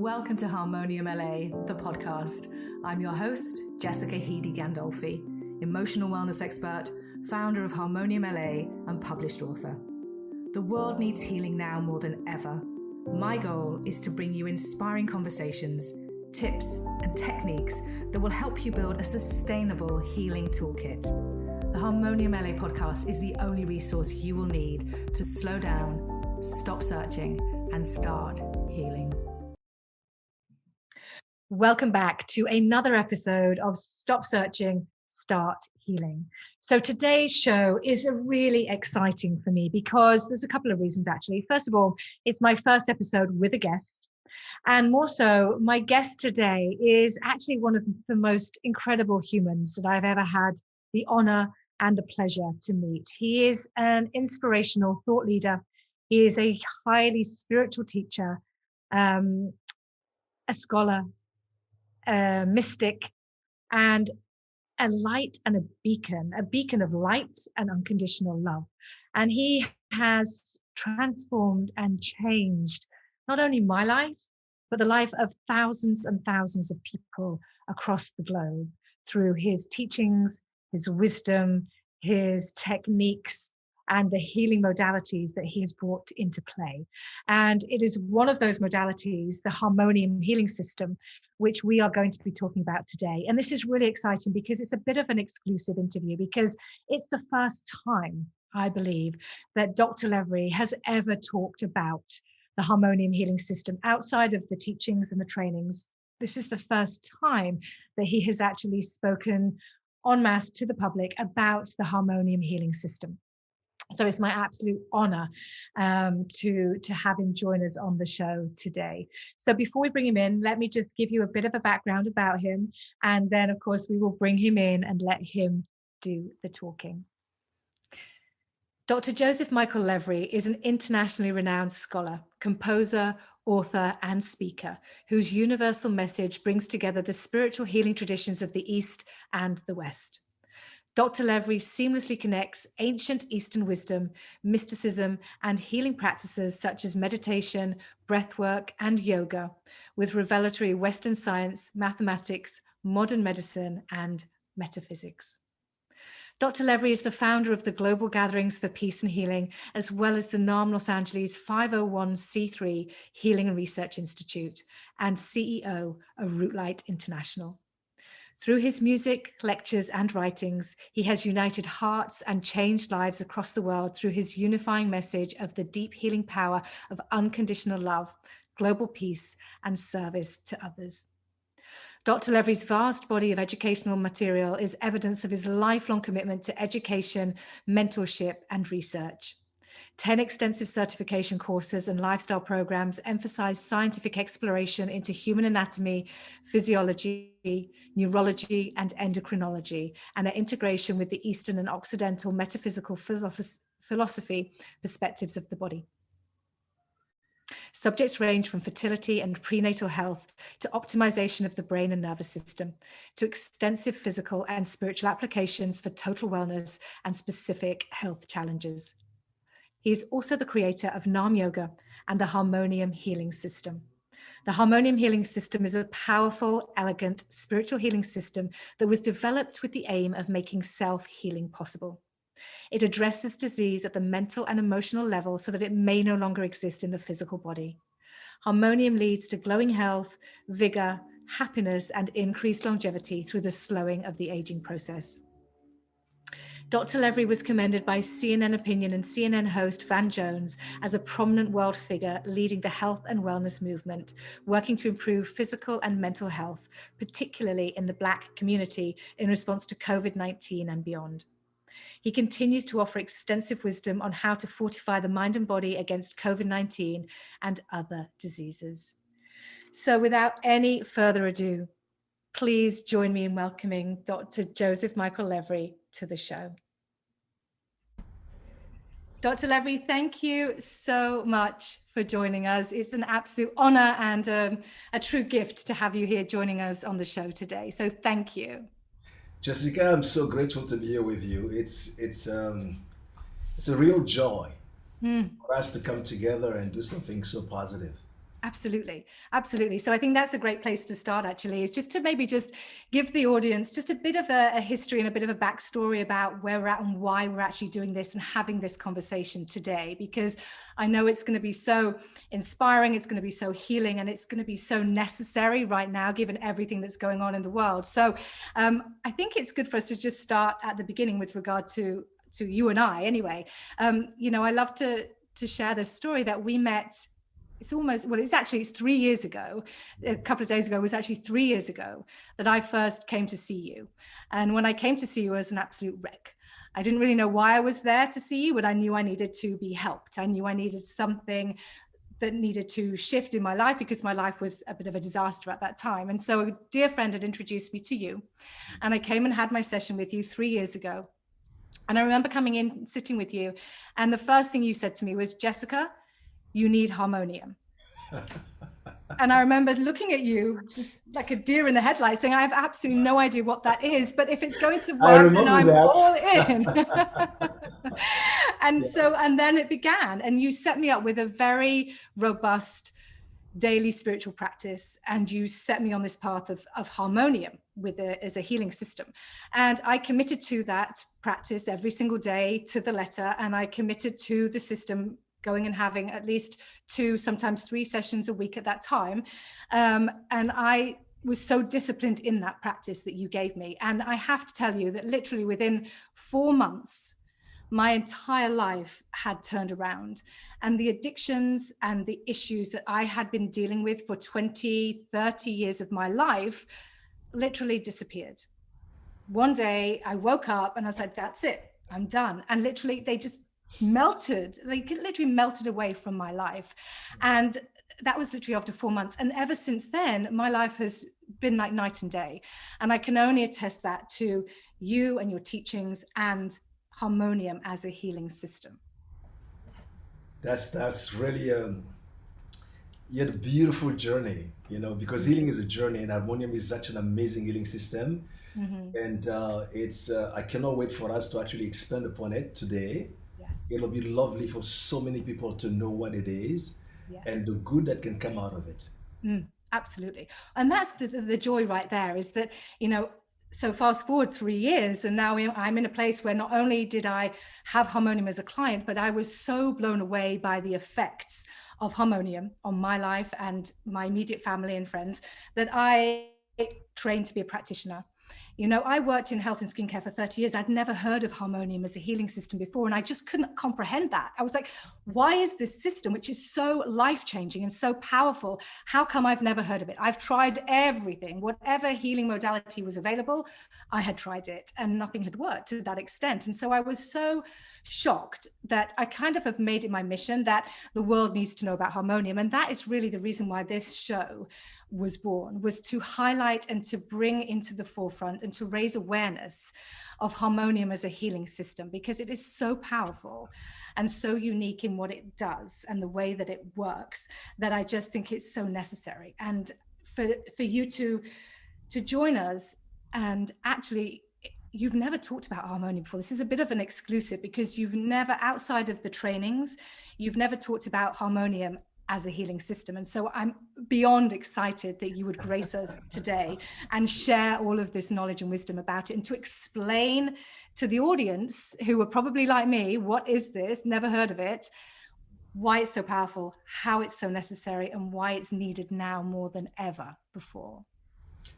Welcome to Harmonium LA, the podcast. I'm your host, Jessica Heedy Gandolfi, emotional wellness expert, founder of Harmonium LA, and published author. The world needs healing now more than ever. My goal is to bring you inspiring conversations, tips, and techniques that will help you build a sustainable healing toolkit. The Harmonium LA podcast is the only resource you will need to slow down, stop searching, and start healing. Welcome back to another episode of Stop Searching, Start Healing. So today's show is really exciting for me because there's a couple of reasons actually. First of all, it's my first episode with a guest. And more so, my guest today is actually one of the most incredible humans that I've ever had the honor and the pleasure to meet. He is an inspirational thought leader. He is a highly spiritual teacher, a scholar, a mystic, and a light and a beacon of light and unconditional love. And he has transformed and changed not only my life, but the life of thousands and thousands of people across the globe through his teachings, his wisdom, his techniques, and the healing modalities that he has brought into play. And it is one of those modalities, the Harmonium Healing System, which we are going to be talking about today. And this is really exciting because it's a bit of an exclusive interview, because it's the first time, I believe, that Dr. Levery has ever talked about the Harmonium Healing System outside of the teachings and the trainings. This is the first time that he has actually spoken en masse to the public about the Harmonium Healing System. So it's my absolute honor to have him join us on the show today. So before we bring him in, let me just give you a bit of a background about him. And then, of course, we will bring him in and let him do the talking. Dr. Joseph Michael Levry is an internationally renowned scholar, composer, author, and speaker, whose universal message brings together the spiritual healing traditions of the East and the West. Dr. Levery seamlessly connects ancient Eastern wisdom, mysticism, and healing practices such as meditation, breathwork, and yoga with revelatory Western science, mathematics, modern medicine, and metaphysics. Dr. Levery is the founder of the Global Gatherings for Peace and Healing, as well as the NAM Los Angeles 501c3 Healing and Research Institute, and CEO of Rootlight International. Through his music, lectures, and writings, he has united hearts and changed lives across the world through his unifying message of the deep healing power of unconditional love, global peace, and service to others. Dr. Levery's vast body of educational material is evidence of his lifelong commitment to education, mentorship, and research. 10 extensive certification courses and lifestyle programs emphasize scientific exploration into human anatomy, physiology, neurology, and endocrinology, and their integration with the Eastern and Occidental metaphysical philosophy perspectives of the body. Subjects range from fertility and prenatal health to optimization of the brain and nervous system, to extensive physical and spiritual applications for total wellness and specific health challenges. He is also the creator of NAM Yoga and the Harmonium Healing System. The Harmonium Healing System is a powerful, elegant, spiritual healing system that was developed with the aim of making self-healing possible. It addresses disease at the mental and emotional level so that it may no longer exist in the physical body. Harmonium leads to glowing health, vigor, happiness, and increased longevity through the slowing of the aging process. Dr. Levery was commended by CNN Opinion and CNN host Van Jones as a prominent world figure leading the health and wellness movement, working to improve physical and mental health, particularly in the Black community in response to COVID-19 and beyond. He continues to offer extensive wisdom on how to fortify the mind and body against COVID-19 and other diseases. So without any further ado, please join me in welcoming Dr. Joseph Michael Levry to the show. Dr. Levery, thank you so much for joining us. It's an absolute honor and a true gift to have you here joining us on the show today. So thank you. Jessica, I'm so grateful to be here with you. It's a real joy for us to come together and do something so positive. Absolutely. Absolutely. So I think that's a great place to start, actually, is just to maybe just give the audience just a bit of a history and a bit of a backstory about where we're at and why we're actually doing this and having this conversation today, because I know it's going to be so inspiring, it's going to be so healing, and it's going to be so necessary right now, given everything that's going on in the world. So I think it's good for us to just start at the beginning with regard to you and I anyway. I love to share this story that we met. It's 3 years ago. A couple of days ago was actually 3 years ago that I first came to see you. And when I came to see you, I was an absolute wreck. I didn't really know why I was there to see you, but I knew I needed to be helped. I knew I needed something that needed to shift in my life, because my life was a bit of a disaster at that time. And so a dear friend had introduced me to you, and I came and had my session with you 3 years ago. And I remember coming in, sitting with you, and the first thing you said to me was, Jessica, you need harmonium. And I remember looking at you just like a deer in the headlights, saying, I have absolutely no idea what that is, but if it's going to work, then I'm all in. And then it began, and you set me up with a very robust daily spiritual practice, and you set me on this path of harmonium as a healing system. And I committed to that practice every single day to the letter, and I committed to the system, going and having at least 2, sometimes 3 sessions a week at that time. And I was so disciplined in that practice that you gave me. And I have to tell you that literally within 4 months, my entire life had turned around, and the addictions and the issues that I had been dealing with for 20, 30 years of my life literally disappeared. One day I woke up and I was like, that's it, I'm done. And literally they literally melted away from my life. And that was literally after 4 months. And ever since then, my life has been like night and day. And I can only attest that to you and your teachings and Harmonium as a healing system. That's really you had a beautiful journey, because healing is a journey, and Harmonium is such an amazing healing system. And it's I cannot wait for us to actually expand upon it today. Yes. It'll be lovely for so many people to know what it is, Yes. and the good that can come out of it. Absolutely. And that's the joy right there, is that, so fast forward 3 years, and now I'm in a place where not only did I have Harmonium as a client, but I was so blown away by the effects of Harmonium on my life and my immediate family and friends that I trained to be a practitioner. I worked in health and skincare for 30 years. I'd never heard of Harmonium as a healing system before, and I just couldn't comprehend that. I was like, why is this system, which is so life-changing and so powerful, how come I've never heard of it? I've tried everything, whatever healing modality was available, I had tried it, and nothing had worked to that extent. And so I was so shocked that I kind of have made it my mission that the world needs to know about Harmonium. And that is really the reason why this show was born, was to highlight and to bring into the forefront and to raise awareness of Harmonium as a healing system, because it is so powerful and so unique in what it does and the way that it works, that I just think it's so necessary. And for you to join us, and actually you've never talked about Harmonium before. This is a bit of an exclusive, because you've never, outside of the trainings, you've never talked about Harmonium as a healing system. And so I'm beyond excited that you would grace us today and share all of this knowledge and wisdom about it, and to explain to the audience, who are probably like me, what is this, never heard of it, why it's so powerful, how it's so necessary, and why it's needed now more than ever before.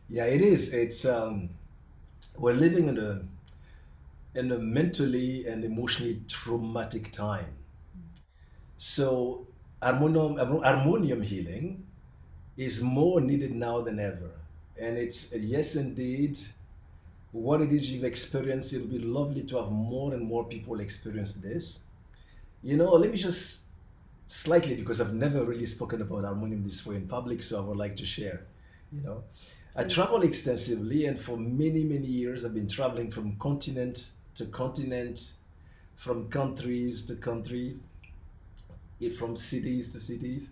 Yeah, it is. It's we're living in a mentally and emotionally traumatic time. So harmonium healing is more needed now than ever. And it's yes, indeed, what it is you've experienced. It would be lovely to have more and more people experience this. Let me just slightly, because I've never really spoken about harmonium this way in public, so I would like to share. I travel extensively, and for many, many years, I've been traveling from continent to continent, from countries to countries, from cities to cities.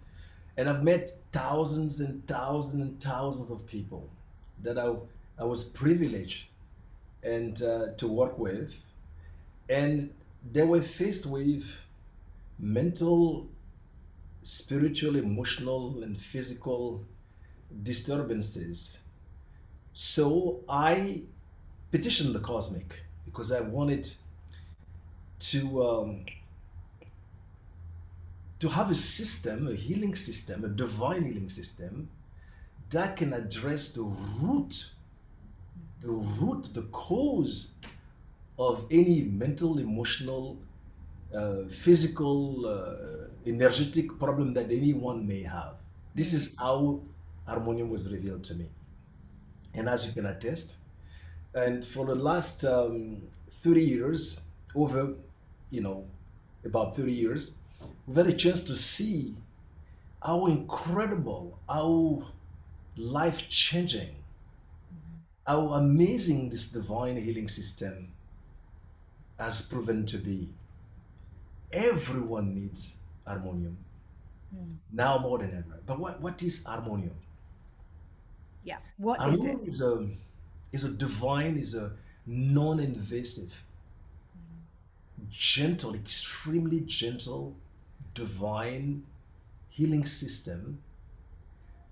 And I've met thousands and thousands and thousands of people that I was privileged and to work with. And they were faced with mental spiritual, emotional, and physical disturbances. So I petitioned the cosmic because I wanted to um, to have a system, a healing system, a divine healing system that can address the cause of any mental, emotional, physical, energetic problem that anyone may have. This is how Harmonium was revealed to me. And as you can attest, and for the last 30 years, over, you know, about 30 years, we've had a chance to see how incredible, how life changing, how amazing this divine healing system has proven to be. Everyone needs harmonium now more than ever. But what is harmonium? Yeah. What is it? Harmonium is a divine, is a non-invasive, gentle, extremely gentle, divine healing system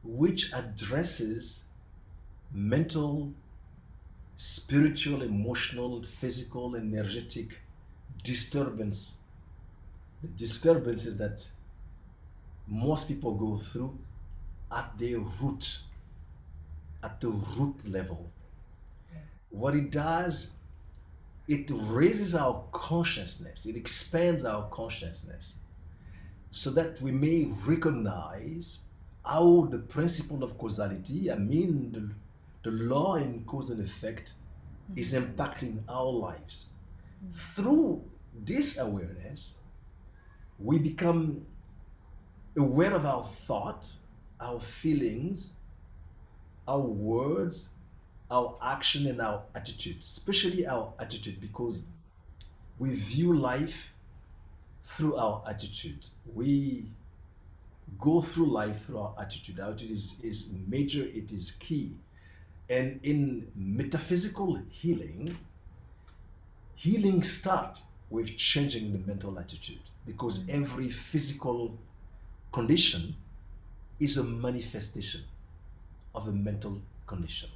which addresses mental, spiritual, emotional, physical, energetic disturbance. The disturbances that most people go through at their root, at the root level. What it does, it raises our consciousness, it expands our consciousness so that we may recognize how the principle of causality, I mean the law in cause and effect, is impacting our lives. Through this awareness, we become aware of our thought, our feelings, our words, our action, and our attitude, especially our attitude, because we view life through our attitude. We go through life through our attitude. Our attitude is major, it is key. And in metaphysical healing, healing starts with changing the mental attitude because every physical condition is a manifestation of a mental condition.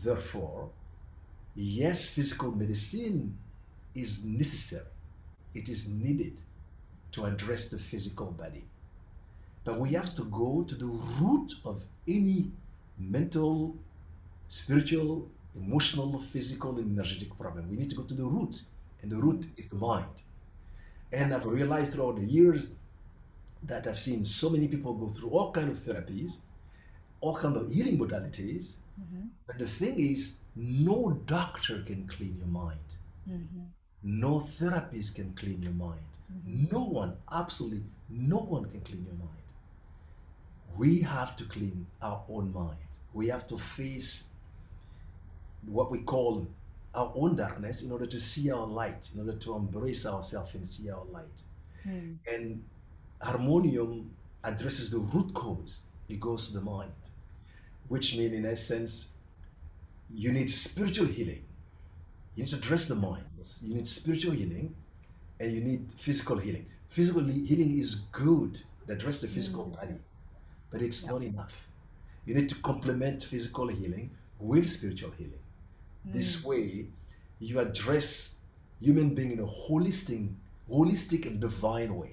Therefore, yes, physical medicine is necessary. It is needed to address the physical body. But we have to go to the root of any mental, spiritual, emotional, physical, and energetic problem. We need to go to the root, and the root is the mind. And I've realized throughout the years that I've seen so many people go through all kinds of therapies, all kinds of healing modalities. But the thing is, no doctor can clean your mind. No therapist can clean your mind. No one, absolutely no one can clean your mind. We have to clean our own mind. We have to face what we call our own darkness in order to see our light, in order to embrace ourselves and see our light. And Harmonium addresses the root cause. It goes to the mind, which means, in essence, you need spiritual healing. You need to address the mind. You need spiritual healing, and you need physical healing. Physical healing is good to address the physical body, but it's not enough. You need to complement physical healing with spiritual healing. This way, you address human being in a holistic and divine way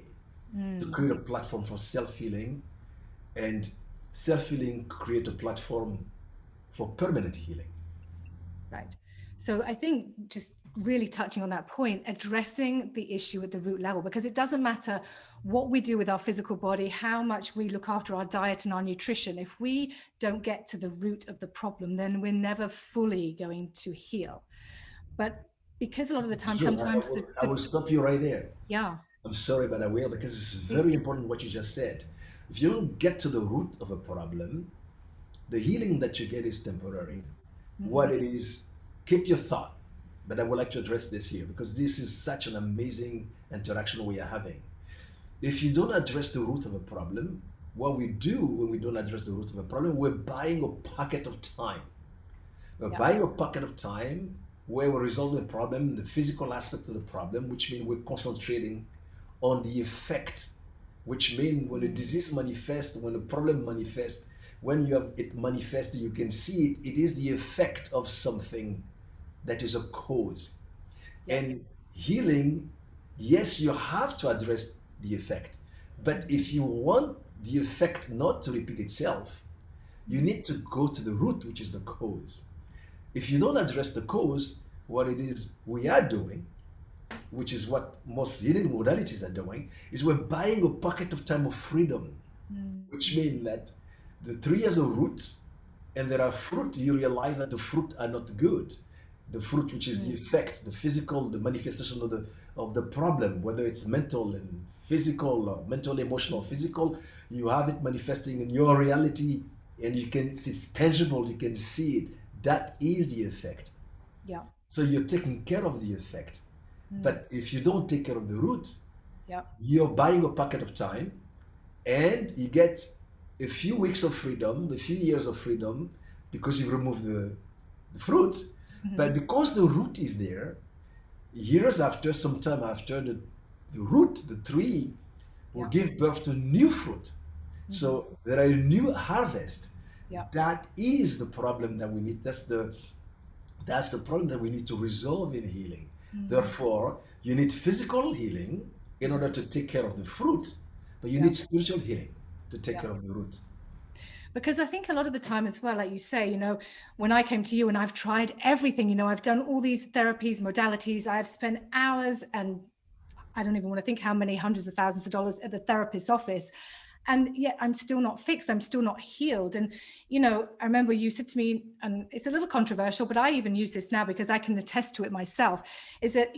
to create a platform for self-healing, and self-healing create a platform for permanent healing. Right. So I think just really touching on that point, addressing the issue at the root level, because it doesn't matter what we do with our physical body, how much we look after our diet and our nutrition. If we don't get to the root of the problem, then we're never fully going to heal. But because a lot of the time, sometimes I will stop you right there. Yeah. I'm sorry, but I will, because it's very important what you just said. If you don't get to the root of a problem, the healing that you get is temporary. What it is, keep your thought. But I would like to address this here because this is such an amazing interaction we are having. If you don't address the root of a problem, what we do when we don't address the root of a problem, we're buying a pocket of time. We're buying a pocket of time where we're resolving the problem, the physical aspect of the problem, which means we're concentrating on the effect which means when a disease manifests, when a problem manifests, when you have it manifested, you can see it. It is the effect of something that is a cause. Yeah. And healing, yes, you have to address the effect. But if you want the effect not to repeat itself, you need to go to the root, which is the cause. If you don't address the cause, what it is we are doing, which is what most healing modalities are doing, is we're buying a pocket of time of freedom, which means that the tree has a root and there are fruit. You realize that the fruit are not good. The fruit, which is the effect, the physical, the manifestation of the problem, whether it's mental and physical, mental, emotional, physical, you have it manifesting in your reality, and it's tangible, you can see it. That is the effect. Yeah. So you're taking care of the effect. But if you don't take care of the root, Yeah. you're buying a pocket of time, and you get a few weeks of freedom, a few years of freedom, because you've removed the fruit. But because the root is there, years after, some time after, the root, the tree, will give birth to new fruit. So there are a new harvest. Yeah. That is the problem that we need. That's the problem that we need to resolve in healing. Therefore, you need physical healing in order to take care of the fruit, but you need spiritual healing to take care of the root. Because I think a lot of the time as well, like you say, when I came to you and I've tried everything, I've done all these therapies, modalities, I've spent hours, and I don't even want to think how many hundreds of thousands of dollars at the therapist's office. And yet I'm still not fixed. I'm still not healed. And, I remember you said to me, and it's a little controversial, but I even use this now because I can attest to it myself, is that,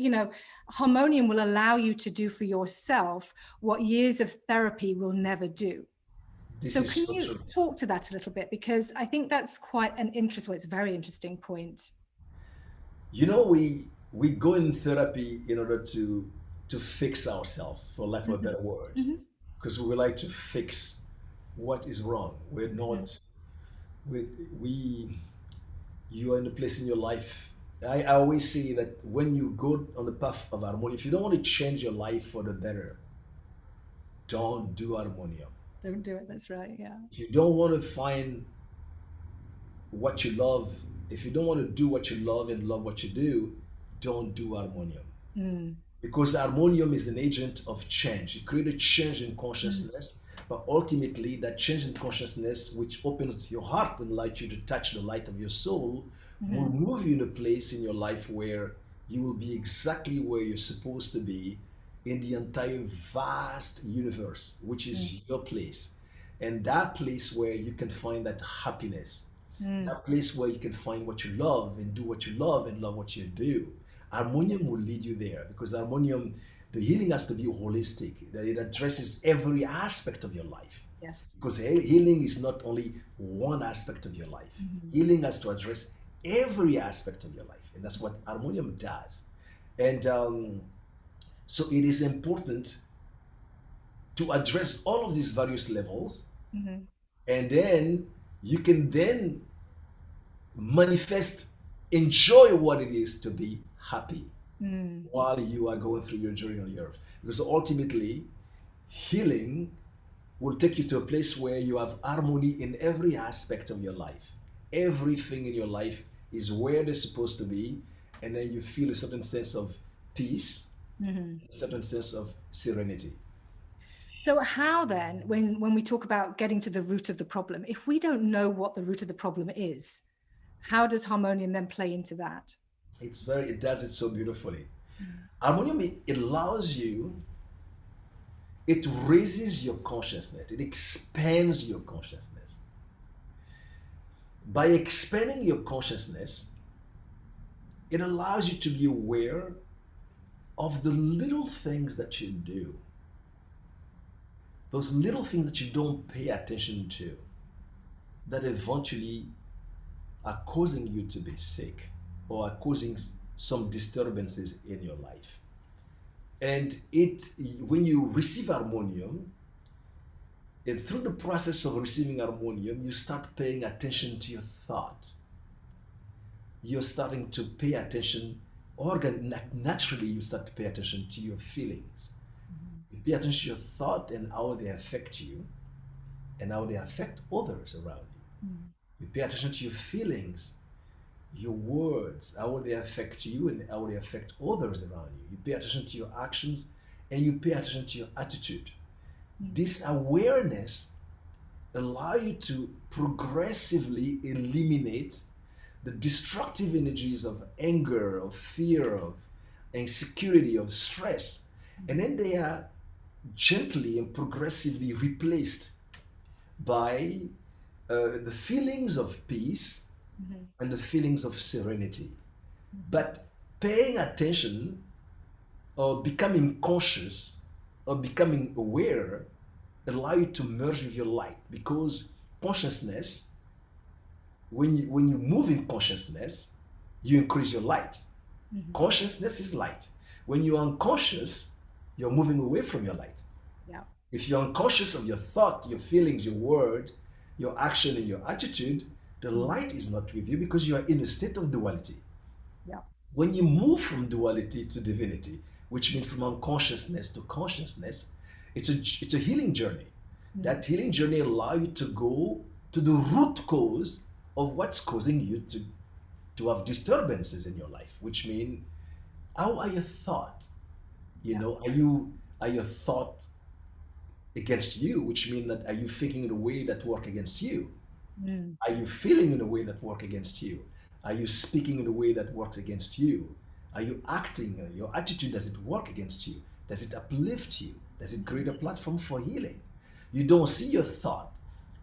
Harmonium will allow you to do for yourself what years of therapy will never do. So can you talk to that a little bit? Because I think that's quite an interesting, it's a very interesting point. We go in therapy in order to fix ourselves, for lack of a better word, because we would like to fix what is wrong. We're not, you are in a place in your life. I always say that when you go on the path of harmony, if you don't want to change your life for the better, don't do harmonium. Don't do it. That's right. Yeah. If you don't want to find what you love, if you don't want to do what you love and love what you do, don't do harmonium. Because harmonium is an agent of change. It creates a change in consciousness, but ultimately that change in consciousness, which opens your heart and allows you to touch the light of your soul, will move you in a place in your life where you will be exactly where you're supposed to be in the entire vast universe, which is your place. And that place where you can find that happiness, that place where you can find what you love and do what you love and love what you do. Harmonium will lead you there, because harmonium, the healing has to be holistic, that it addresses every aspect of your life. Yes. Because healing is not only one aspect of your life. Healing has to address every aspect of your life, and that's what harmonium does. And so it is important to address all of these various levels, and then you can then manifest, enjoy what it is to be happy while you are going through your journey on the earth. Because ultimately, healing will take you to a place where you have harmony in every aspect of your life. Everything in your life is where they're supposed to be, and then you feel a certain sense of peace, a certain sense of serenity. So how then, when we talk about getting to the root of the problem, if we don't know what the root of the problem is, how does harmonium then play into that? It does it so beautifully. Harmonium, it allows you, it raises your consciousness, it expands your consciousness. By expanding your consciousness, it allows you to be aware of the little things that you do, those little things that you don't pay attention to, that eventually are causing you to be sick or are causing some disturbances in your life. And when you receive harmonium, and through the process of receiving harmonium, you start paying attention to your thought. You're starting to pay attention, naturally you start to pay attention to your feelings. You pay attention to your thought and how they affect you and how they affect others around you. You pay attention to your feelings, your words, how they affect you and how they affect others around you. You pay attention to your actions and you pay attention to your attitude. This awareness allows you to progressively eliminate the destructive energies of anger, of fear, of insecurity, of stress. And then they are gently and progressively replaced by the feelings of peace and the feelings of serenity. But paying attention or becoming conscious or becoming aware allow you to merge with your light, because consciousness, when you move in consciousness, you increase your light. Consciousness is light. When you're unconscious, you're moving away from your light. Yeah. If you're unconscious of your thought, your feelings, your word, your action, and your attitude, the light is not with you because you are in a state of duality. Yeah. When you move from duality to divinity, which means from unconsciousness to consciousness, it's a healing journey. That healing journey allows you to go to the root cause of what's causing you to have disturbances in your life, which mean, how are your thoughts? Are your thoughts against you, which mean that are you thinking in a way that work against you? Are you feeling in a way that work against you? Are you speaking in a way that works against you? Are you acting? Your attitude, does it work against you? Does it uplift you? Does it create a platform for healing? You don't see your thought.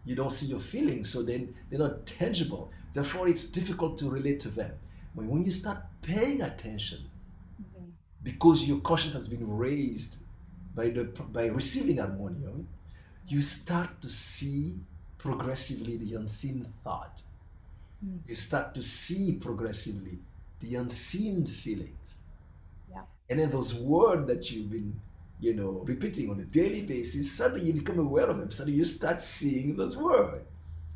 You don't see your feelings, so then they're not tangible. Therefore, it's difficult to relate to them. But when you start paying attention, because your conscience has been raised by receiving harmonium, you start to see progressively the unseen thought. You start to see progressively the unseen feelings. Yeah. And then those words that you've been, repeating on a daily basis, suddenly you become aware of them. Suddenly you start seeing those words.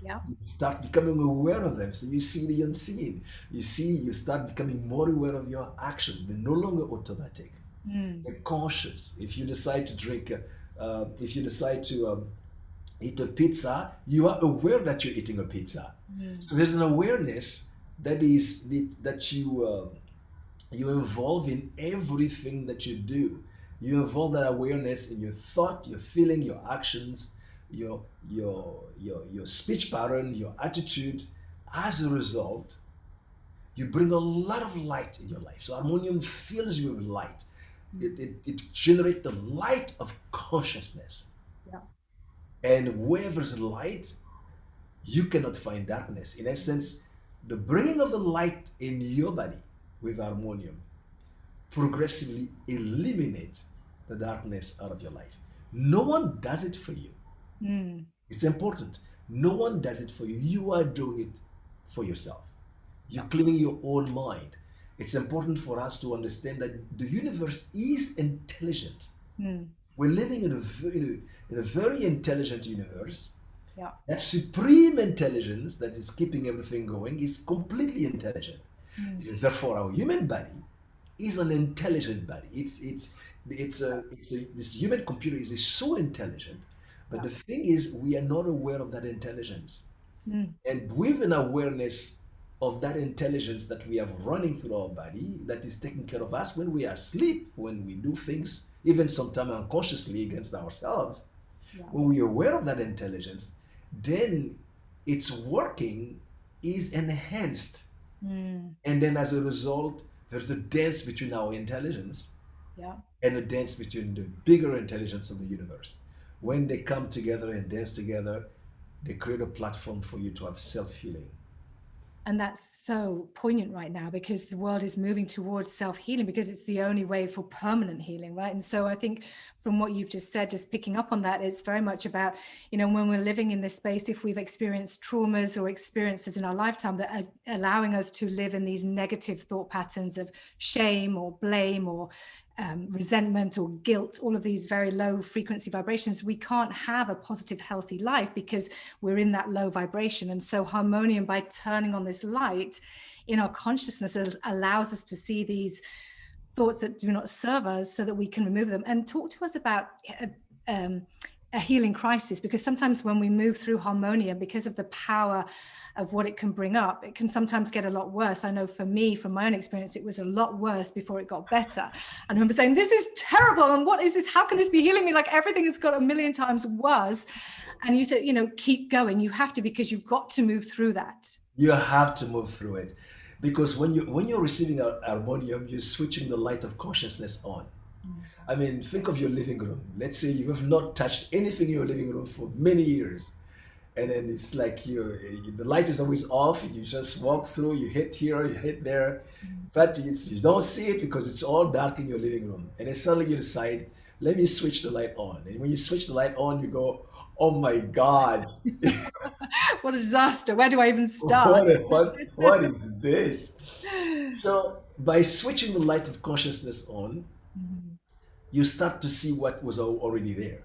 Yeah. You start becoming aware of them. So you see the unseen. You start becoming more aware of your action. They're no longer automatic. They're conscious. If you decide to drink, if you decide to eat a pizza, you are aware that you're eating a pizza. So there's an awareness that you involve in everything that you do. You involve that awareness in your thought, your feeling, your actions, your speech pattern, your attitude. As a result, you bring a lot of light in your life. So harmonium fills you with light. It generates the light of consciousness. Yeah. And where there's light, you cannot find darkness. In essence, the bringing of the light in your body with harmonium progressively eliminates the darkness out of your life. No one does it for you. It's important. No one does it for you. You are doing it for yourself. You're cleaning your own mind. It's important for us to understand that the universe is intelligent. We're living in a very intelligent universe. Yeah. That supreme intelligence that is keeping everything going is completely intelligent. Therefore, our human body is an intelligent body. This human computer is so intelligent, but the thing is, we are not aware of that intelligence. And with an awareness of that intelligence that we have running through our body, that is taking care of us when we are asleep, when we do things, even sometimes unconsciously against ourselves, when we are aware of that intelligence, then its working is enhanced. And then as a result, there's a dance between our intelligence and a dance between the bigger intelligence of the universe. When they come together and dance together, they create a platform for you to have self-healing. And that's so poignant right now, because the world is moving towards self-healing, because it's the only way for permanent healing, right? And so I think from what you've just said, just picking up on that, it's very much about, when we're living in this space, if we've experienced traumas or experiences in our lifetime that are allowing us to live in these negative thought patterns of shame or blame or resentment or guilt, all of these very low frequency vibrations, we can't have a positive, healthy life because we're in that low vibration. And so harmonium, by turning on this light in our consciousness, allows us to see these thoughts that do not serve us so that we can remove them. And talk to us about a healing crisis, because sometimes when we move through Harmonium, because of the power of what it can bring up, it can sometimes get a lot worse. I know for me, from my own experience, it was a lot worse before it got better. And I remember saying, this is terrible. And what is this? How can this be healing me? Like everything has got a million times worse. And you said, keep going. You have to, because you've got to move through that. You have to move through it. Because when you're receiving a harmonium, you're switching the light of consciousness on. I mean, think of your living room. Let's say you have not touched anything in your living room for many years. And then it's like the light is always off. You just walk through, you hit here, you hit there. But you don't see it because it's all dark in your living room. And then suddenly you decide, let me switch the light on. And when you switch the light on, you go, oh my God. What a disaster. Where do I even start? What is this? So by switching the light of consciousness on, you start to see what was already there,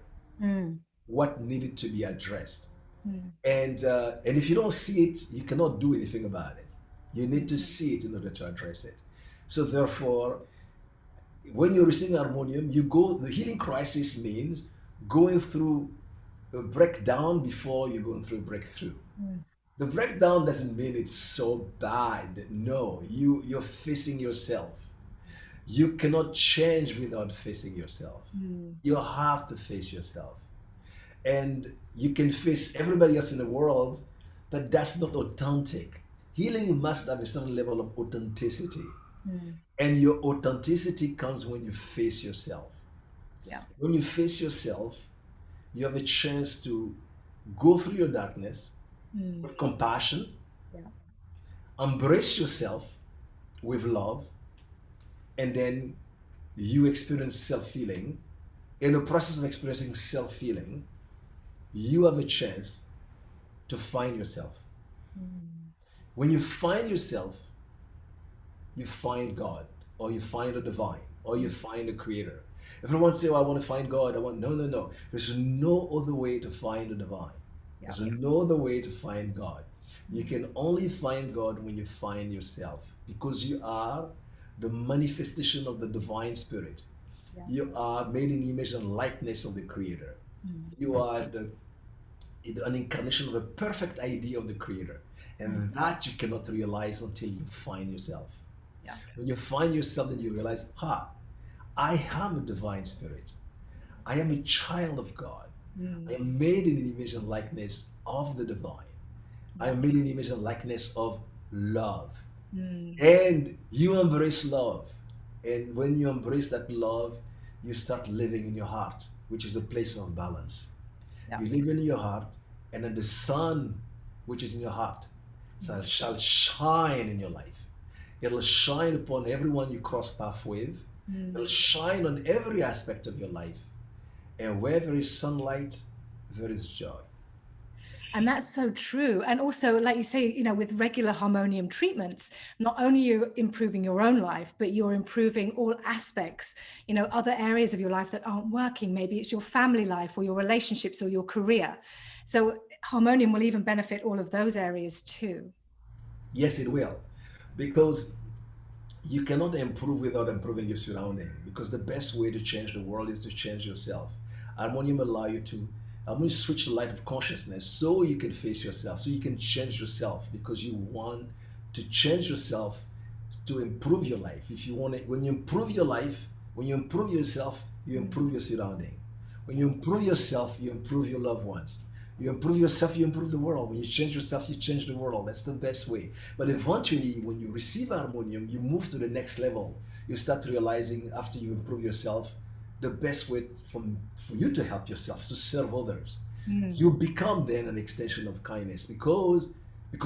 what needed to be addressed. And if you don't see it, you cannot do anything about it. You need to see it in order to address it. So therefore, when you're receiving harmonium, the healing crisis means going through a breakdown before you're going through a breakthrough. The breakdown doesn't mean it's so bad. No, you're facing yourself. You cannot change without facing yourself. You have to face yourself. And you can face everybody else in the world, but that's not authentic. Healing must have a certain level of authenticity. And your authenticity comes when you face yourself. Yeah. When you face yourself, you have a chance to go through your darkness with compassion, embrace yourself with love, and then you experience self-healing. In the process of experiencing self-healing, you have a chance to find yourself. When you find yourself, you find God, or you find the divine, or you find the creator. Everyone say, oh, I want to find God. No. There's no other way to find the divine. There's no other way to find God. You can only find God when you find yourself, because you are the manifestation of the divine spirit. You are made in the image and likeness of the creator. You are an incarnation of the perfect idea of the creator. And that you cannot realize until you find yourself. When you find yourself, then you realize, I am a divine spirit. I am a child of God. I am made in the image and likeness of the divine. I am made in the image and likeness of love. And you embrace love. And when you embrace that love, you start living in your heart, which is a place of balance. You live in your heart, and then the sun, which is in your heart, shall shine in your life. It'll shine upon everyone you cross path with. It'll shine on every aspect of your life. And where there is sunlight, there is joy. And that's so true. And also, like you say, with regular harmonium treatments, not only you're improving your own life, but you're improving all aspects, other areas of your life that aren't working. Maybe it's your family life or your relationships or your career. So harmonium will even benefit all of those areas too. Yes, it will. Because you cannot improve without improving your surrounding. Because the best way to change the world is to change yourself. Harmonium allow you to I'm going to switch the light of consciousness so you can face yourself, so you can change yourself, because you want to change yourself to improve your life. If you want it, when you improve your life, when you improve yourself, you improve your surrounding. When you improve yourself, you improve your loved ones. You improve yourself, you improve the world. When you change yourself, you change the world. That's the best way. But eventually, when you receive harmonium, you move to the next level. You start realizing, after you improve yourself, the best way for you to help yourself is to serve others. You become then an extension of kindness, because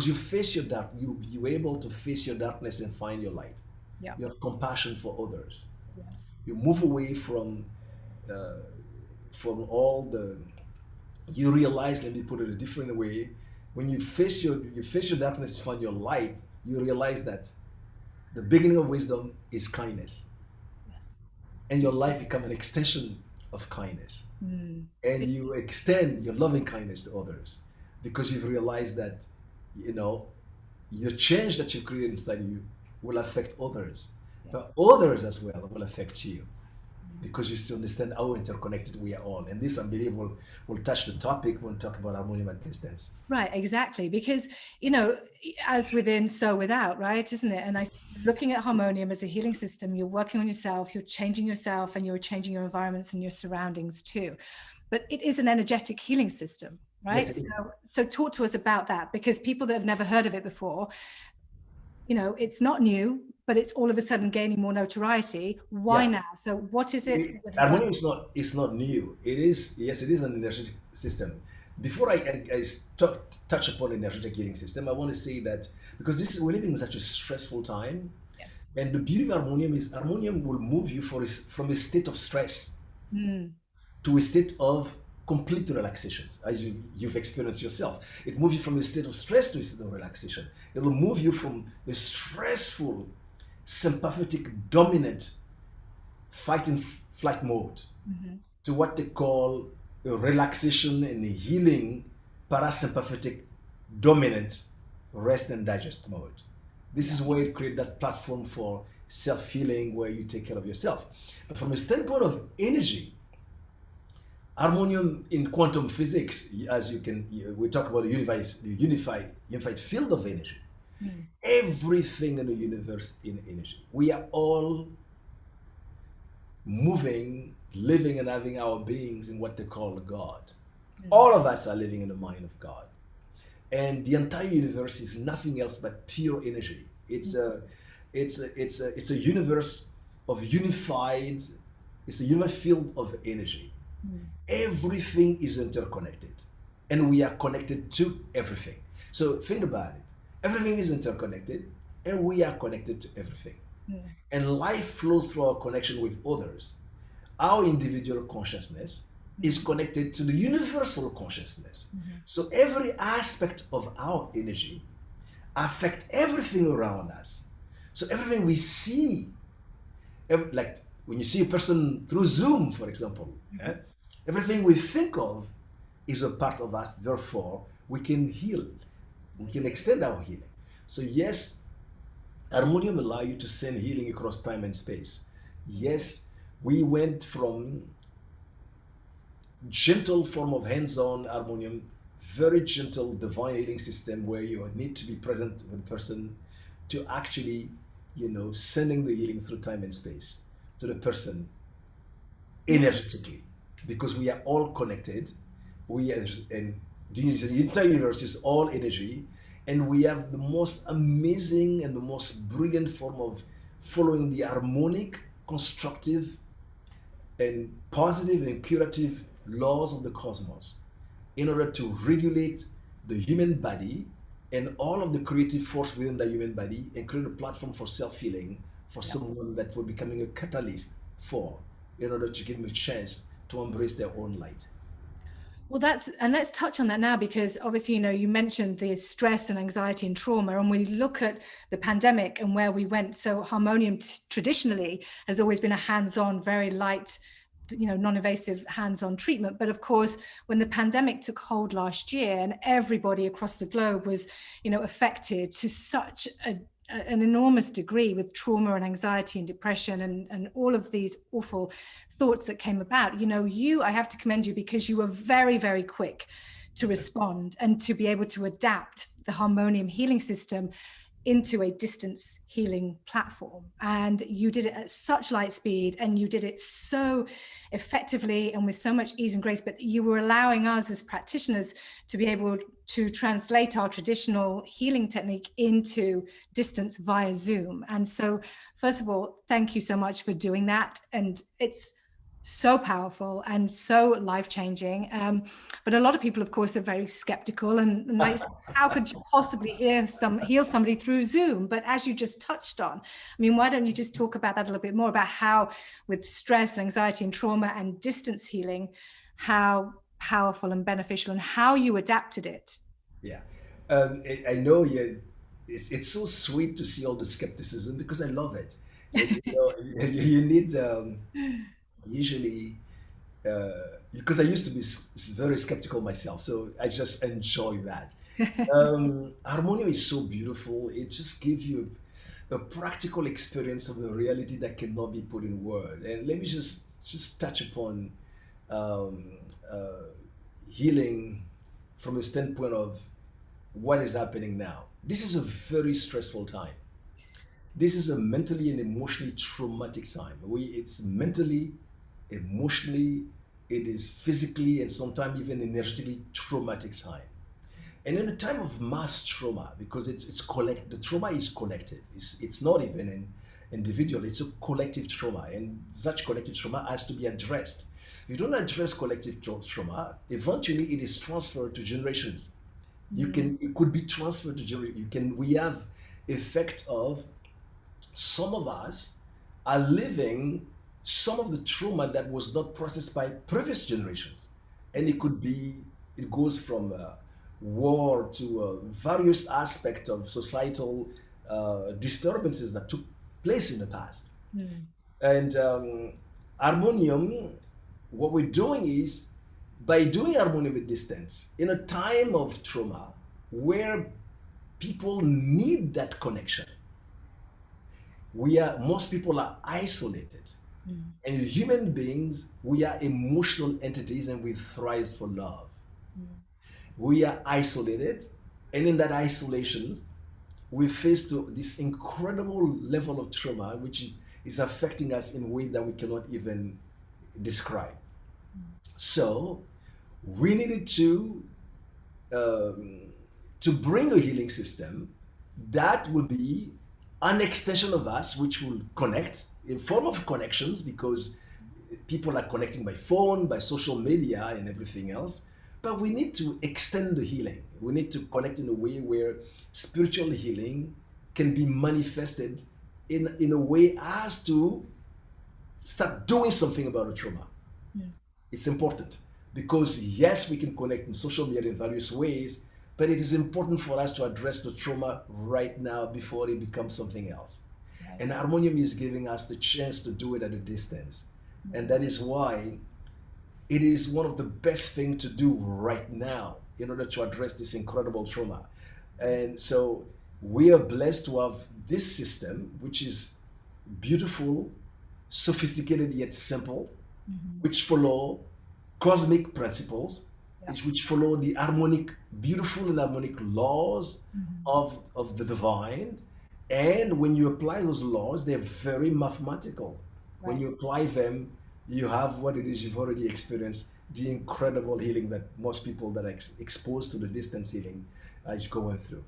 you face your dark, you're able to face your darkness and find your light. You have compassion for others. You move away from all the. You realize, let me put it a different way, when you face your darkness to find your light, you realize that the beginning of wisdom is kindness. And your life become an extension of kindness. And you extend your loving kindness to others, because you've realized that, the change that you create inside you will affect others. but others as well will affect you because you still understand how interconnected we are all. And this, I believe, will touch the topic when we talk about harmonium at distance. Right, exactly. Because, as within, so without, right? Isn't it? And looking at Harmonium as a healing system, you're working on yourself, you're changing yourself, and you're changing your environments and your surroundings too. But it is an energetic healing system, right? Yes, it is. So talk to us about that, because people that have never heard of it before, it's not new, but it's all of a sudden gaining more notoriety. Why Yeah. now? So what is it with regard? Harmonium is not new. It is, yes, it is an energetic system. Before I touch upon energetic healing system, I want to say that because we're living in such a stressful time, Yes. and the beauty of harmonium is harmonium will move you from a state of stress to a state of complete relaxation, as you've experienced yourself. It moves you from a state of stress to a state of relaxation. It will move you from a stressful, sympathetic, dominant fight and flight mode to what they call a relaxation and a healing parasympathetic dominant rest and digest mode. This is where it creates that platform for self-healing where you take care of yourself. But from a standpoint of energy, harmonium in quantum physics, as we talk about a unified field of energy. Everything in the universe in energy. We are all moving, living, and having our beings in what they call God. All of us are living in the mind of God. And the entire universe is nothing else but pure energy. It's a universe of unified, it's a unified field of energy. Everything is interconnected, and we are connected to everything. So think about it. Everything is interconnected, and we are connected to everything. And life flows through our connection with others. Our individual consciousness is connected to the universal consciousness. So every aspect of our energy affects everything around us. So everything we see, like when you see a person through Zoom, for example, everything we think of is a part of us. Therefore, we can heal. We can extend our healing. So yes, harmonium allows you to send healing across time and space. Yes, we went from gentle form of hands-on harmonium, very gentle divine healing system where you need to be present with the person, to actually, sending the healing through time and space to the person energetically, because we are all connected. And the entire universe is all energy, and we have the most amazing and the most brilliant form of following the harmonic, constructive, and positive and curative laws of the cosmos in order to regulate the human body and all of the creative force within the human body, and create a platform for self-healing for someone that we're becoming a catalyst for, in order to give them a chance to embrace their own light. Well, let's touch on that now, because obviously, you mentioned the stress and anxiety and trauma, and we look at the pandemic and where we went. So Harmonium traditionally has always been a hands-on, very light, non-invasive hands-on treatment. But of course, when the pandemic took hold last year and everybody across the globe was, affected to such an enormous degree with trauma and anxiety and depression and all of these awful thoughts that came about, I have to commend you, because you were very, very quick to respond and to be able to adapt the Harmonium Healing System into a distance healing platform. And you did it at such light speed, and you did it so effectively and with so much ease and grace, but you were allowing us as practitioners to be able to translate our traditional healing technique into distance via Zoom. And so, first of all, thank you so much for doing that. And it's so powerful and so life-changing. But a lot of people, of course, are very skeptical and like, how could you possibly heal somebody through Zoom? But as you just touched on, why don't you just talk about that a little bit more, about how with stress, anxiety and trauma and distance healing, how powerful and beneficial, and how you adapted it? Yeah. I know it's so sweet to see all the skepticism, because I love it. You need usually, because I used to be very skeptical myself, so I just enjoy that. Harmonium is so beautiful. It just gives you a practical experience of a reality that cannot be put in word. And let me just touch upon um, uh, healing from a standpoint of what is happening now. This is a very stressful time. This is a mentally and emotionally traumatic time. It's mentally, emotionally, it is physically, and sometimes even energetically traumatic time. And in a time of mass trauma, because the trauma is collective. It's not even an individual. It's a collective trauma, and such collective trauma has to be addressed. If you don't address collective trauma, eventually it is transferred to generations. It could be transferred to generations. We have effect of some of us are living some of the trauma that was not processed by previous generations. And it goes from war to various aspects of societal disturbances that took place in the past. And Harmonium, what we're doing is, by doing Harmonium at distance, in a time of trauma where people need that connection, most people are isolated. And human beings, we are emotional entities and we thrive for love. We are isolated, and in that isolation, we face this incredible level of trauma, which is affecting us in ways that we cannot even describe. So we needed to bring a healing system that will be an extension of us, which will connect in form of connections, because people are connecting by phone, by social media, and everything else. But we need to extend the healing. We need to connect in a way where spiritual healing can be manifested in a way as to start doing something about the trauma. It's important because, yes, we can connect in social media in various ways, but it is important for us to address the trauma right now before it becomes something else. And Harmonium is giving us the chance to do it at a distance. And that is why it is one of the best things to do right now in order to address this incredible trauma. And so we are blessed to have this system, which is beautiful, sophisticated yet simple, which follow cosmic principles, which follow the beautiful and harmonic laws of the divine. And when you apply those laws, they're very mathematical. When you apply them, you have what it is you've already experienced, the incredible healing that most people that are exposed to the distance healing is going through.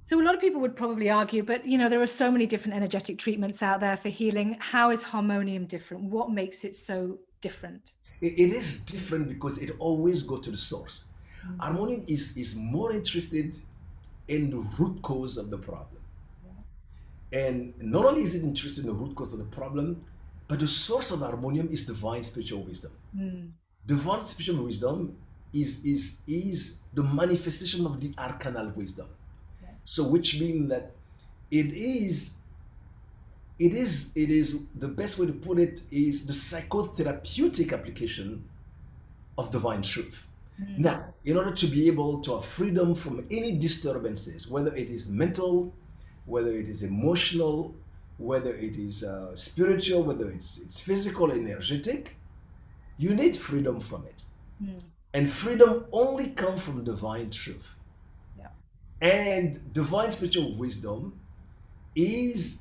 So a lot of people would probably argue, but there are so many different energetic treatments out there for healing. How is Harmonium different? What makes it so different? It is different because it always goes to the source. Harmonium is more interested in the root cause of the problem. And not only is it interested in the root cause of the problem, but the source of Harmonium is divine spiritual wisdom. Divine spiritual wisdom is the manifestation of the arcanal wisdom. So which means that it is the best way to put it is the psychotherapeutic application of divine truth. Now, in order to be able to have freedom from any disturbances, whether it is mental, whether it is emotional, whether it is spiritual, whether it's physical, energetic, you need freedom from it. And freedom only comes from divine truth. And divine spiritual wisdom is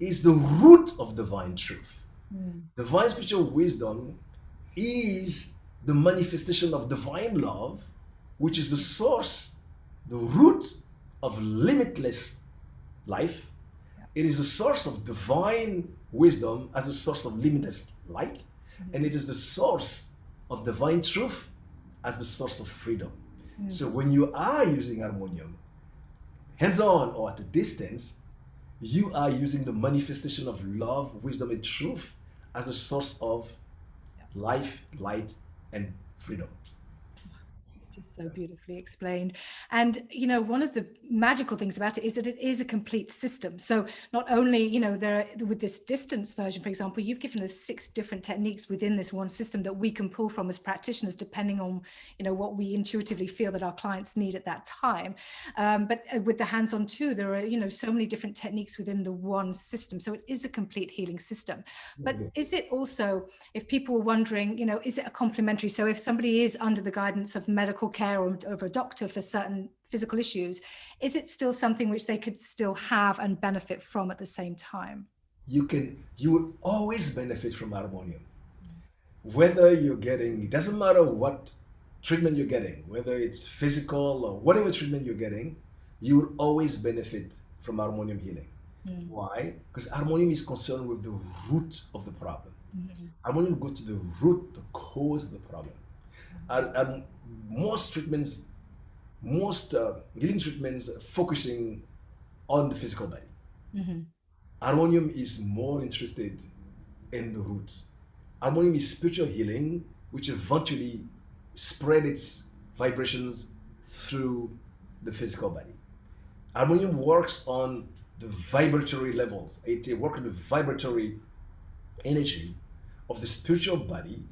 the root of divine truth. Divine spiritual wisdom is the manifestation of divine love, which is the source, the root of limitless life. It is the source of divine wisdom as the source of limitless light. And it is the source of divine truth as the source of freedom. So when you are using Harmonium, hands-on or at a distance, you are using the manifestation of love, wisdom, and truth as a source of life, light, and freedom. Just so beautifully explained. And, one of the magical things about it is that it is a complete system. So not only, with this distance version, for example, you've given us 6 different techniques within this one system that we can pull from as practitioners, depending on, what we intuitively feel that our clients need at that time. But with the hands-on too, there are, so many different techniques within the one system. So it is a complete healing system. But is it also, if people were wondering, is it a complementary? So if somebody is under the guidance of medical care or over a doctor for certain physical issues, is it still something which they could still have and benefit from at the same time? You will always benefit from harmonium. Whether you're getting, it doesn't matter what treatment you're getting, whether it's physical or whatever treatment you're getting, you will always benefit from harmonium healing. Why? Because harmonium is concerned with the root of the problem. Harmonium will go to the root, the cause of the problem. And most treatments, most healing treatments focusing on the physical body. Harmonium is more interested in the root. Harmonium is spiritual healing, which eventually spread its vibrations through the physical body. Harmonium works on the vibratory levels. It works on the vibratory energy of the spiritual body,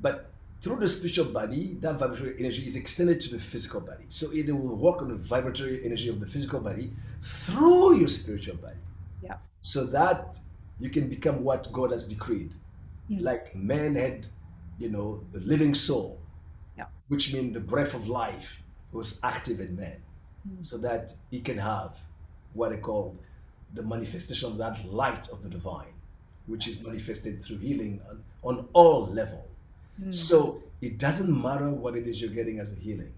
but through the spiritual body, that vibratory energy is extended to the physical body. So it will work on the vibratory energy of the physical body through your spiritual body. Yeah. So that you can become what God has decreed. Like man had, the living soul, which means the breath of life was active in man, so that he can have what they call the manifestation of that light of the divine, which is manifested through healing on all levels. So it doesn't matter what it is you're getting as a healing.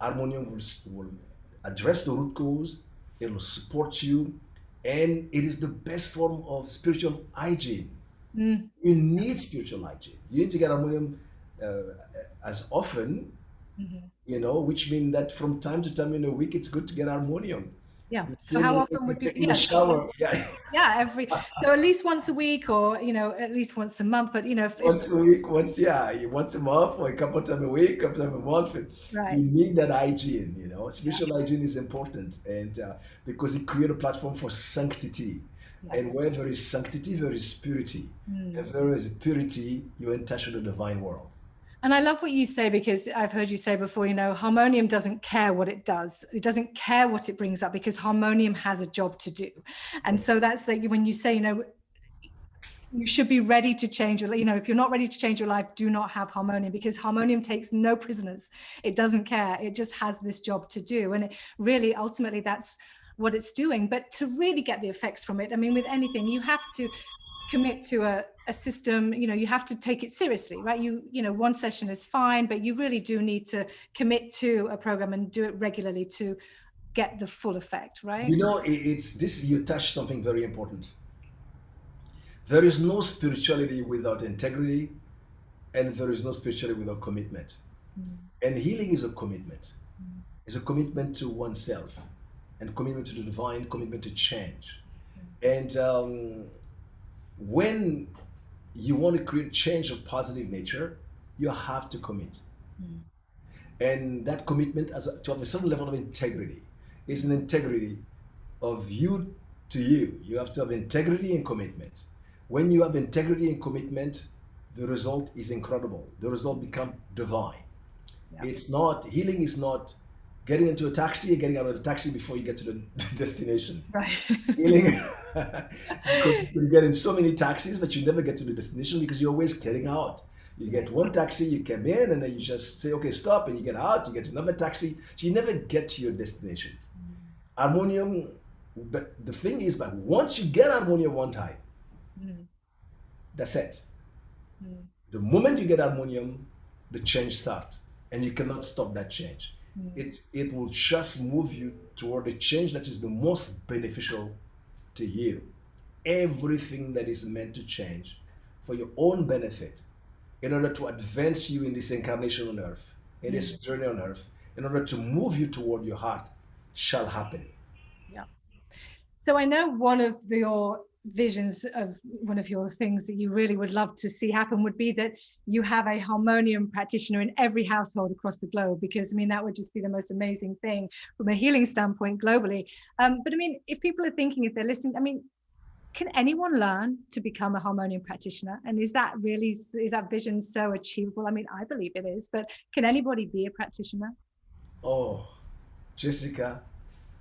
Harmonium will address the root cause, it will support you, and it is the best form of spiritual hygiene. You need spiritual hygiene. You need to get harmonium as often, which means that from time to time in a week, it's good to get harmonium. Yeah. So how often would you shower? Yeah. Yeah, so at least once a week, or at least once a month. But once a week, once a month, or a couple of times a week, couple of times a month. Right. You need that hygiene. Spiritual hygiene is important, and because it creates a platform for sanctity. And where there is sanctity, there is purity. If there is purity, you're in touch with the divine world. And I love what you say, because I've heard you say before, harmonium doesn't care what it does. It doesn't care what it brings up, because harmonium has a job to do. And so that's like when you say, you should be ready to change your, if you're not ready to change your life, do not have harmonium, because harmonium takes no prisoners. It doesn't care. It just has this job to do. And it really, ultimately, that's what it's doing. But to really get the effects from it, with anything, you have to commit to a system. You have to take it seriously, right? One session is fine, but you really do need to commit to a program and do it regularly to get the full effect, right? It's this, you touched something very important. There is no spirituality without integrity, and there is no spirituality without commitment. And healing is a commitment. It's a commitment to oneself, and commitment to the divine, commitment to change. And when you want to create change of positive nature, you have to commit. And that commitment to have a certain level of integrity is an integrity of you to you. You have to have integrity and commitment. When you have integrity and commitment, the result is incredible. The result becomes divine. It's not, healing is not getting into a taxi and getting out of the taxi before you get to the destination. Right. Healing, because you can get in so many taxis, but you never get to the destination because you're always getting out. You get one taxi, you come in, and then you just say, okay, stop, and you get out, you get another taxi. So you never get to your destination. Harmonium, but the thing is, but once you get harmonium one time, that's it. The moment you get harmonium, the change starts, and you cannot stop that change. It will just move you toward a change that is the most beneficial to you. Everything that is meant to change for your own benefit, in order to advance you in this incarnation on earth, in this journey on earth, in order to move you toward your heart, shall happen. Yeah. So I know one of your visions of one of your things that you really would love to see happen would be that you have a harmonium practitioner in every household across the globe, because I mean that would just be the most amazing thing from a healing standpoint globally. But I mean, if people are thinking, if they're listening, I mean, can anyone learn to become a harmonium practitioner? And is that vision so achievable? I mean, I believe it is, but can anybody be a practitioner? Oh, Jessica,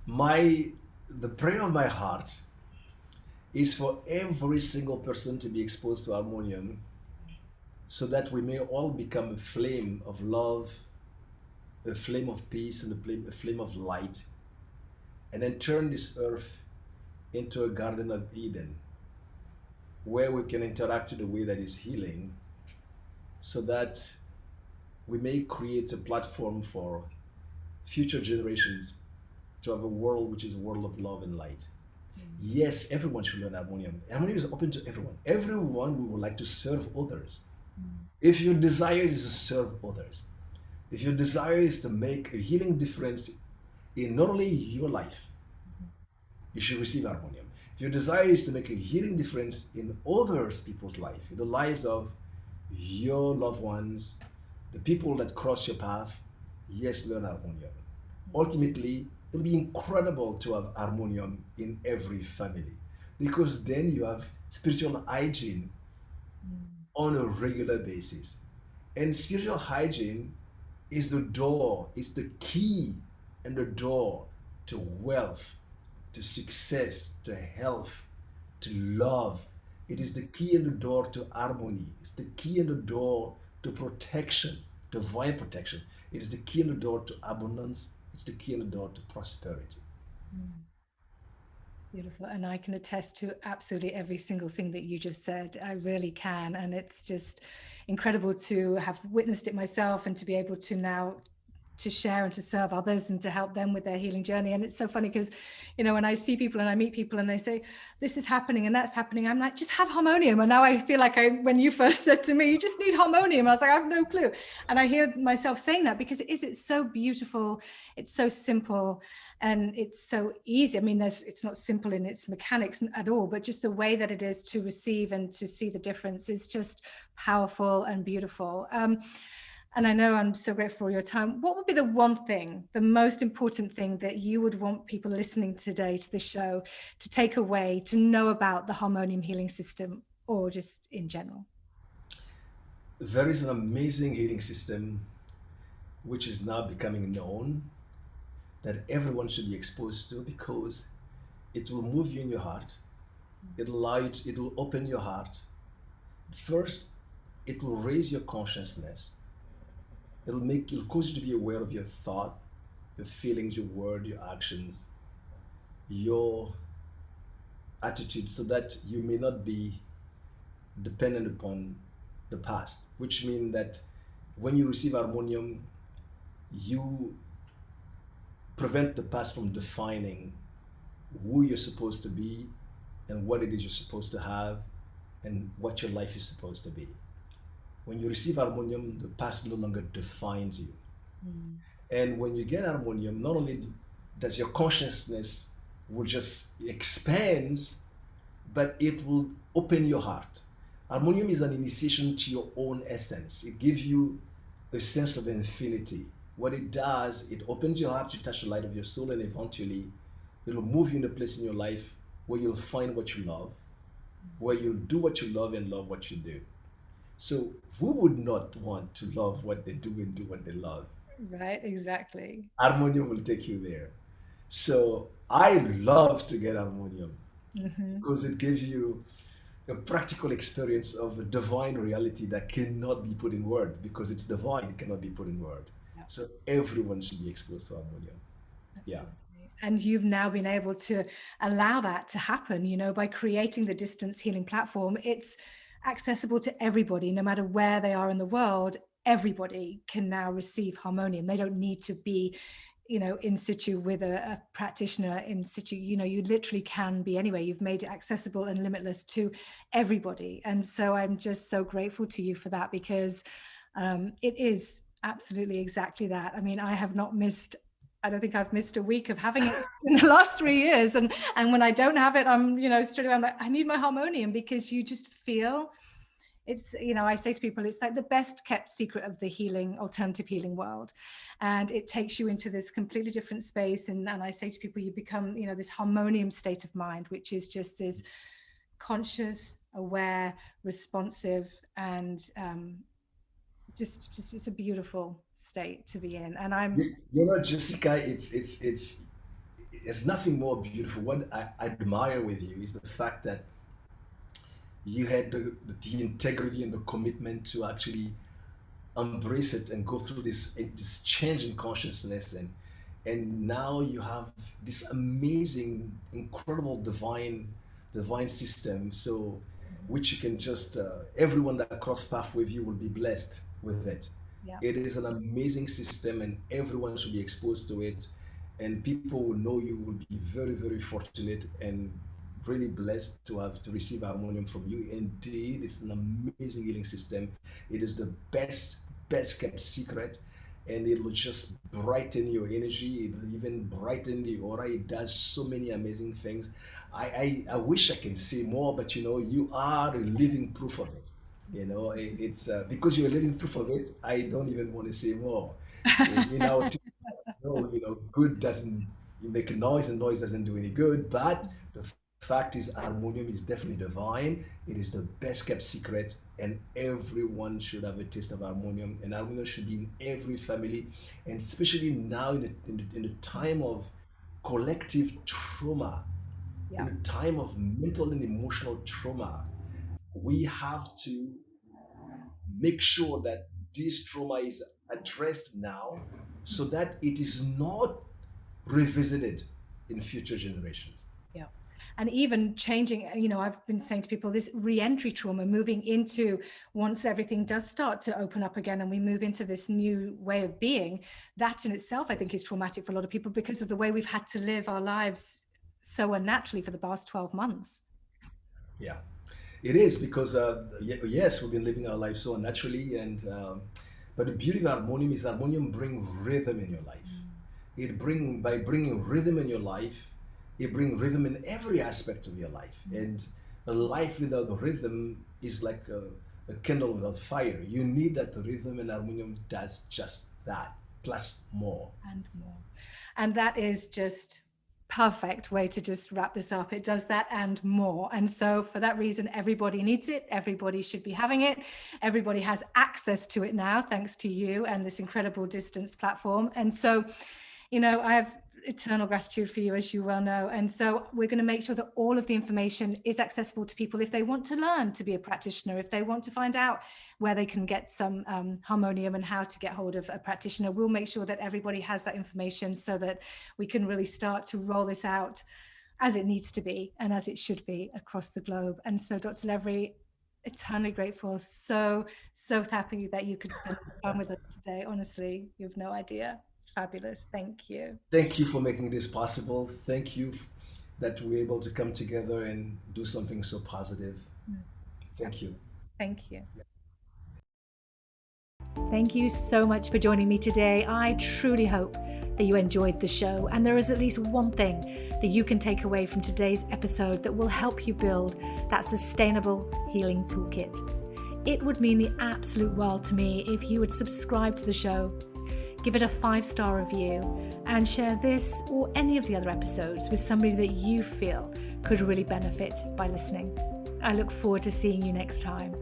my the prayer of my heart is for every single person to be exposed to harmonium so that we may all become a flame of love, a flame of peace, and a flame of light, and then turn this earth into a garden of Eden where we can interact in a way that is healing so that we may create a platform for future generations to have a world which is a world of love and light. Yes, everyone should learn harmonium. Harmonium is open to everyone. Everyone who would like to serve others. If your desire is to serve others, if your desire is to make a healing difference in not only your life, you should receive harmonium. If your desire is to make a healing difference in others people's life, in the lives of your loved ones, the people that cross your path, yes, learn harmonium. Ultimately, it'll be incredible to have harmonium in every family, because then you have spiritual hygiene on a regular basis. And spiritual hygiene is the door, is the key and the door to wealth, to success, to health, to love. It is the key and the door to harmony. It's the key and the door to protection, divine protection. It is the key and the door to abundance. It's the key and the door to prosperity. Beautiful. And I can attest to absolutely every single thing that you just said. I really can. And it's just incredible to have witnessed it myself and to be able to now to share and to serve others and to help them with their healing journey. And it's so funny because, you know, when I see people and I meet people and they say, this is happening and that's happening, I'm like, just have harmonium. And now I feel like when you first said to me, you just need harmonium, I was like, I have no clue. And I hear myself saying that because it's so beautiful. It's so simple. And it's so easy. I mean, it's not simple in its mechanics at all, but just the way that it is to receive and to see the difference is just powerful and beautiful. And I know I'm so grateful for your time. What would be the one thing, the most important thing that you would want people listening today to the show to take away, to know about the Harmonium Healing System, or just in general? There is an amazing healing system which is now becoming known that everyone should be exposed to, because it will move you in your heart. It will open your heart. First, it will raise your consciousness. It'll cause you to be aware of your thought, your feelings, your word, your actions, your attitude, so that you may not be dependent upon the past, which means that when you receive harmonium, you prevent the past from defining who you're supposed to be and what it is you're supposed to have and what your life is supposed to be. When you receive harmonium, the past no longer defines you. And when you get harmonium, not only does your consciousness will just expands, but it will open your heart. Harmonium is an initiation to your own essence. It gives you a sense of infinity. What it does, it opens your heart to touch the light of your soul, and eventually it'll move you in a place in your life where you'll find what you love, where you'll do what you love and love what you do. So who would not want to love what they do and do what they love? Right, exactly. Harmonium will take you there. So I love to get harmonium because it gives you a practical experience of a divine reality that cannot be put in word, because it's divine, it cannot be put in word. So everyone should be exposed to harmonium. Yeah. And you've now been able to allow that to happen, you know, by creating the distance healing platform. It's accessible to everybody, no matter where they are in the world. Everybody can now receive harmonium. They don't need to be, you know, in situ with a practitioner in situ. You know, you literally can be anywhere. You've made it accessible and limitless to everybody. And so I'm just so grateful to you for that, because it is absolutely exactly that. I mean, I have not missed I don't think I've missed a week of having it in the last 3 years. And when I don't have it, I'm, straight away, I'm like, I need my Harmonium, because you just feel it's, I say to people, it's like the best kept secret of the alternative healing world. And it takes you into this completely different space. And I say to people, you become, this harmonium state of mind, which is just this conscious, aware, responsive, and just it's a beautiful state to be in. And I'm, Jessica, it's nothing more beautiful. What I admire with you is the fact that you had the integrity and the commitment to actually embrace it and go through this change in consciousness, and now you have this amazing, incredible divine system, so which you can just everyone that cross path with you will be blessed with it. yeah, It is an amazing system, and everyone should be exposed to it, and people will know you will be very, very fortunate and really blessed to receive harmonium from you. Indeed, it's an amazing healing system. It is the best kept secret, and it will just brighten your energy. It will even brighten the aura. It does so many amazing things. I wish I can say more, but you are a living proof of it. It's because you're a living proof of it. I don't even want to say more. Good doesn't, you make a noise, and noise doesn't do any good. But the fact is, harmonium is definitely divine. It is the best kept secret, and everyone should have a taste of harmonium. And harmonium should be in every family, and especially now in the time of collective trauma, in yeah, a time of mental and emotional trauma. We have to make sure that this trauma is addressed now, so that it is not revisited in future generations. yeah. And even changing, I've been saying to people, this re-entry trauma, moving into, once everything does start to open up again and we move into this new way of being, that in itself, I think, is traumatic for a lot of people, because of the way we've had to live our lives so unnaturally for the past 12 months. Yeah, it is, because yes, we've been living our lives so unnaturally, and but the beauty of harmonium is harmonium bring rhythm in your life. By bringing rhythm in your life, it brings rhythm in every aspect of your life. And a life without rhythm is like a candle without fire. You need that rhythm, and harmonium does just that, plus more. And more. And that is just perfect way to just wrap this up. It does that and more. And so for that reason, everybody needs it. Everybody should be having it. Everybody has access to it now, thanks to you and this incredible distance platform. And so, I have eternal gratitude for you, as you well know. And so we're going to make sure that all of the information is accessible to people if they want to learn to be a practitioner, if they want to find out where they can get some harmonium and how to get hold of a practitioner. We'll make sure that everybody has that information, so that we can really start to roll this out as it needs to be and as it should be across the globe. And so, Dr. Levery, eternally grateful. So happy that you could spend time with us today. Honestly, you have no idea. Fabulous. Thank you. Thank you for making this possible. Thank you that we're able to come together and do something so positive. Thank you. Thank you. Thank you so much for joining me today. I truly hope that you enjoyed the show, and there is at least one thing that you can take away from today's episode that will help you build that sustainable healing toolkit. It would mean the absolute world to me if you would subscribe to the show, give it a 5-star review, and share this or any of the other episodes with somebody that you feel could really benefit by listening. I look forward to seeing you next time.